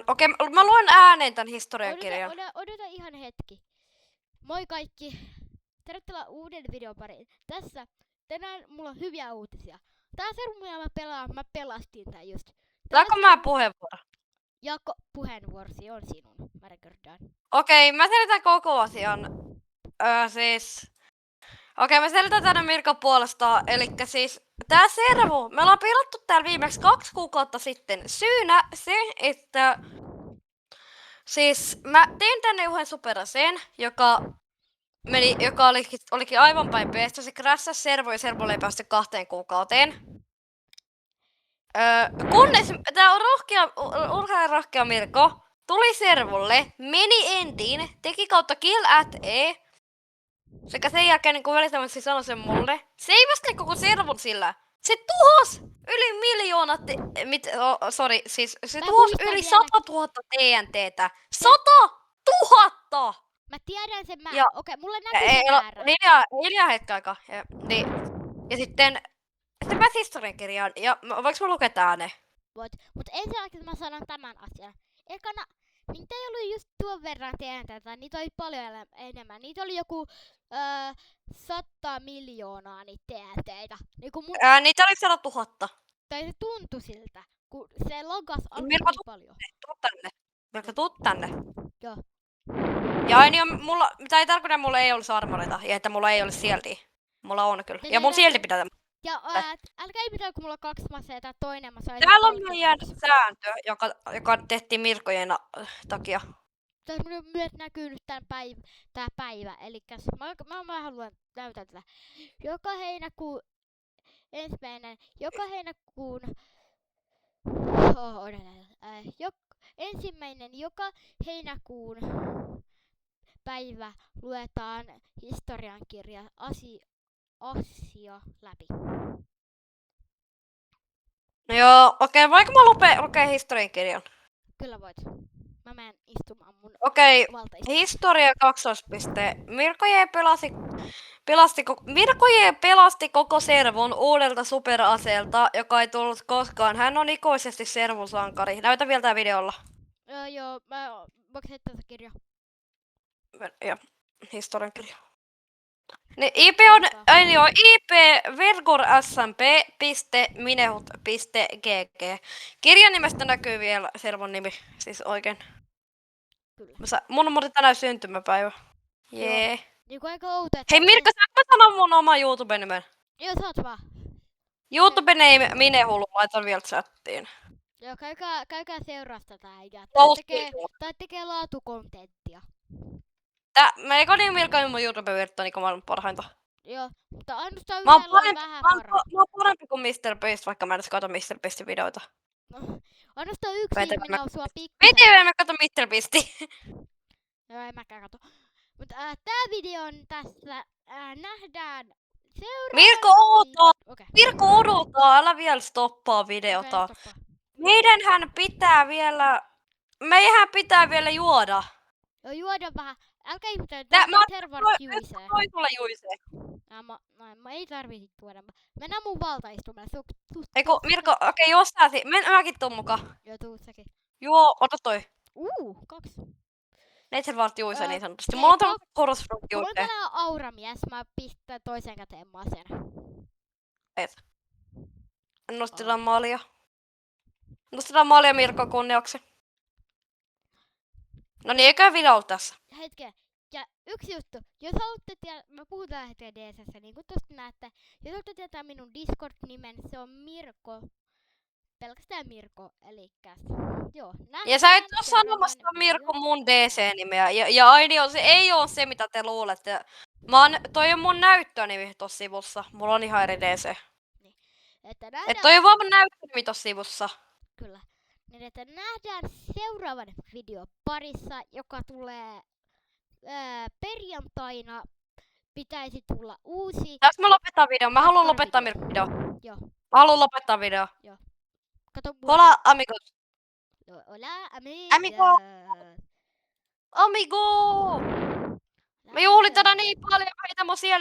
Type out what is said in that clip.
Okei, mä luen ääneen tän historiankirjan. Odota ihan hetki. Moi kaikki. Tervetuloa uuden videon pariin. Tässä tänään mulla on hyviä uutisia. Tää servu, mitä mä pelastin tän just. Saanko mä puheenvuoro? Jako, puheenvuorosi on sinun. Mä rekordaan. Okei, mä selitän koko asian. Mä selitän tänne Mirkan puolesta. Elikkä siis tää servu, me ollaan pilattu täällä viimeksi 2 kuukautta sitten. Syynä se, että siis mä tein tänne yhden superaseen, joka olikin aivan päin peestä. Se crashasi servu ja servulle ei päästy 2 kuukauteen. Kunnes tää rohkea Mirko tuli servulle, meni entiin, teki kautta kill at E. Sekä sen jälkeen niin välittömästi sanoi sen mulle. Se ei vasta koko servun sillä. Se tuhos yli miljoona se tuhos yli 100 000 TNTtä. 100 000! Mä tiedän sen määrä. Okei, mulle näkyy se määrä. Hiljaa hetken aikaa. Ja sitten mä historiankirjaan. Ja voinko mä lukea ääneen? Voit. Mut ensinnäkin mä sanon tämän asian. Ekana, niitä ei ollut just tuon verran TNTtä, niitä oli paljon enemmän. Niitä oli joku 100 miljoonaa niitä TNTitä. Niitä oli 100 000. Tai se tuntui siltä, kun se logas alkoi Mirko, niin paljon. Tuu tänne. Joo. Ja niin mulla, mitä ei tarkoita, että mulla ei olisi armoreita ja että mulla ei olisi siltiä. Mulla on kyllä. Ja mun silti pitää tämä. Ja älkää mitään, kun mulla on 2 maseja ja toinen masa. Täällä on meidän sääntö, joka tehtiin Mirkojen takia. Tässä myös näkyy nyt tää päivä. Elikkäs mä vähän haluan näytää tätä. Joka heinäkuun joka heinäkuun päivä luetaan historiankirja asia läpi. No joo, okei, voinko mä lukea historiankirjan? Kyllä voit. Mä menen istumaan mun historia 2. Mirkoje pelasti koko servun uudelta superaseelta, joka ei tullut koskaan. Hän on ikuisesti servun sankari. Näytä vielä tää videolla. Joo, voinko heittää se kirja? Joo, historiankirja. Niin, IP on IP vergorsmp.minehut.gg. Kirjan nimestä näkyy vielä servun nimi, siis oikein. Kyllä. Mun on tänään syntymäpäivä. Jee. Niin kuin aika outo, hei Mirka, sä sanoa mun oma YouTube-nimen? Joo, saat vaan. YouTube-name Minehulu, laitan vielä chattiin. Joo, käykää seuraa tätä äijää. Tää tekee laatukontenttia. Eikö niin Mirka mun YouTube-virta niin maailman parhainta? Joo, mutta ainoastaan yhdellä on vähän parempi. Mä oon parempi kuin MrBeast, vaikka mä en edes kato MrBeastin videoita. No, ainoastaan yksi ihminen on sua pikkusen. Miten mä kato MrBeastia? Joo, en mäkään kato. Mutta tää video on tässä. Nähdään seuraavassa. Mirko odottaa! Okay. Mirko odottaa, älä vielä stoppaa videota. Okay, Meidänhän pitää vielä juoda. Joo, juoda vähän. Älkää ihmetellä, tervar juisee. Toi sulle juisee. Mä ei tarvitse tuoda. Mennään mun valtaistumaan. Eiku, Mirko, okei, jos mäkin tuun mukaan. Joo, tuu säkin. Joo, ota toi. 2. Neitservart juisee niin sanotusti. Mulla on tämmönen korosfruit juisee. Mulla on tänään auramies, mä pistän toiseen käteen masen. Et. Nostetaan maalia. Nostetaan maalia Mirko kunniaksi. No niin, eikä video tässä. Hetken. Ja yksi juttu. Jos haluatte tietää, mä puhutaan hetken DSS, niin kuin tosta näette. Jos haluatte tietää minun Discord-nimen, se on Mirko. Pelkästään Mirko, elikkäs. Joo, ja sä et oo sanomassa Mirko mun DC-nimeä. Ja Aini se ei oo se, mitä te luulette. Toi on mun näyttönimi tossa sivussa. Mulla on ihan eri DC. Niin. Toi on vaan mun näyttönimi tossa sivussa. Kyllä. Niin että nähdään seuraavan videon parissa, joka tulee perjantaina. Pitäisi tulla uusi. Tässä mä lopetan video. Mä haluan lopettaa video. Joo. Mä haluan lopettaa video. Joo. Kato hola amigos. Hola Amigo. Me juhlin tänään niin paljon, mä heitän mun sieltä.